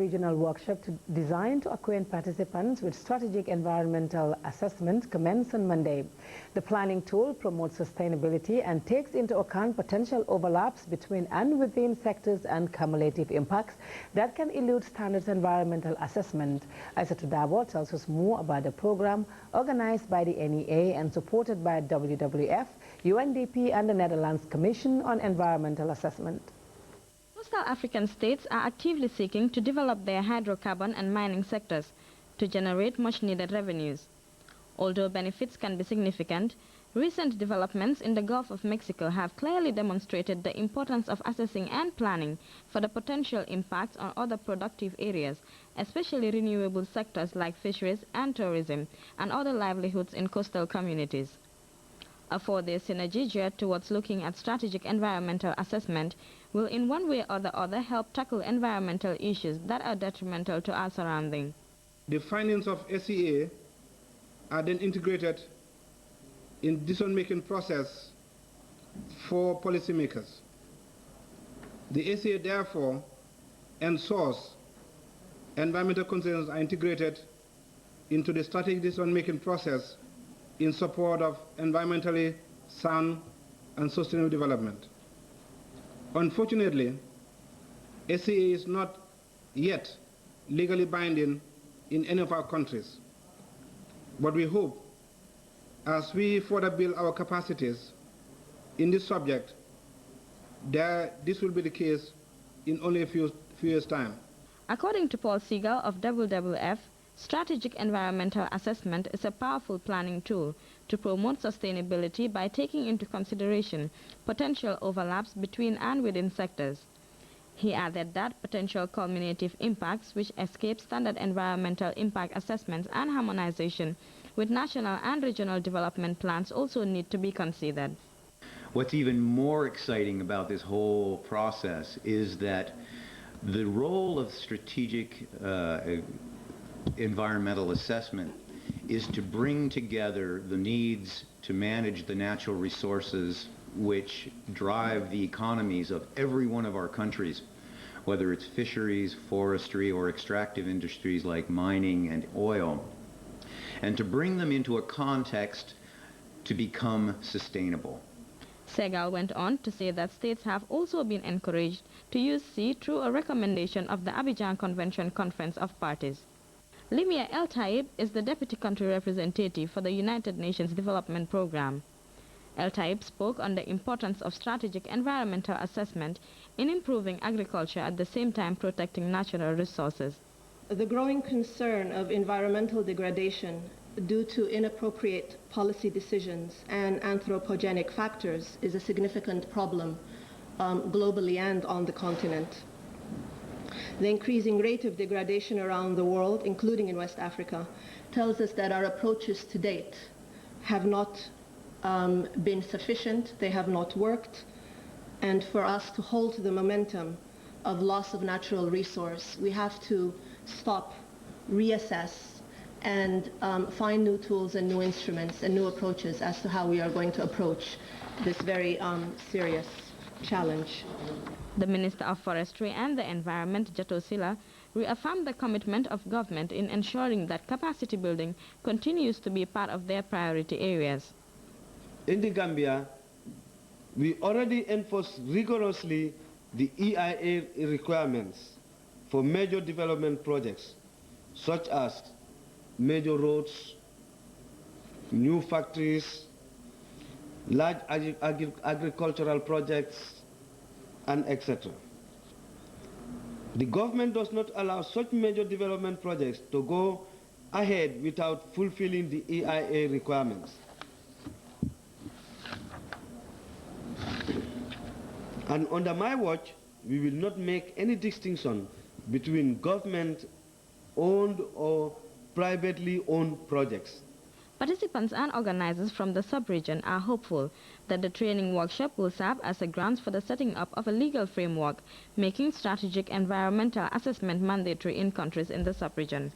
regional workshop designed to acquaint participants with strategic environmental assessment commenced on Monday. The planning tool promotes sustainability and takes into account potential overlaps between and within sectors and cumulative impacts that can elude standards environmental assessment. Aissatou Dabo tells us more about the program organized by the NEA and supported by WWF, UNDP and the Netherlands Commission on Environmental Assessment. Coastal African states are actively seeking to develop their hydrocarbon and mining sectors to generate much-needed revenues. Although benefits can be significant, recent developments in the Gulf of Mexico have clearly demonstrated the importance of assessing and planning for the potential impacts on other productive areas, especially renewable sectors like fisheries and tourism and other livelihoods in coastal communities. A four-day synergy geared towards looking at strategic environmental assessment will in one way or the other help tackle environmental issues that are detrimental to our surroundings. The findings of SEA are then integrated in decision-making process for policymakers. The SEA therefore ensures environmental concerns are integrated into the strategic decision-making process in support of environmentally sound and sustainable development. Unfortunately, SEA is not yet legally binding in any of our countries. But we hope, as we further build our capacities in this subject, that this will be the case in only a few years' time. According to Paul Siegel of WWF, strategic environmental assessment is a powerful planning tool to promote sustainability by taking into consideration potential overlaps between and within sectors. He added that potential cumulative impacts which escape standard environmental impact assessments and harmonization with national and regional development plans also need to be considered. What's even more exciting about this whole process is that the role of strategic environmental assessment is to bring together the needs to manage the natural resources which drive the economies of every one of our countries, whether it's fisheries, forestry, or extractive industries like mining and oil, and to bring them into a context to become sustainable. Segal went on to say that states have also been encouraged to use C through a recommendation of the Abidjan Convention Conference of Parties. Limia El Taib is the Deputy Country Representative for the United Nations Development Programme. El Taib spoke on the importance of strategic environmental assessment in improving agriculture at the same time protecting natural resources. The growing concern of environmental degradation due to inappropriate policy decisions and anthropogenic factors is a significant problem globally and on the continent. The increasing rate of degradation around the world, including in West Africa, tells us that our approaches to date have not been sufficient, they have not worked, and for us to hold the momentum of loss of natural resource, we have to stop, reassess, and find new tools and new instruments and new approaches as to how we are going to approach this very serious challenge. The Minister of Forestry and the Environment, Jato Sila, reaffirmed the commitment of government in ensuring that capacity building continues to be part of their priority areas. In the Gambia, we already enforce rigorously the EIA requirements for major development projects, such as major roads, new factories, large agricultural projects, and etc. The government does not allow such major development projects to go ahead without fulfilling the EIA requirements. And under my watch, we will not make any distinction between government-owned or privately owned projects. Participants and organizers from the sub-region are hopeful that the training workshop will serve as a grounds for the setting up of a legal framework, making strategic environmental assessment mandatory in countries in the sub-region.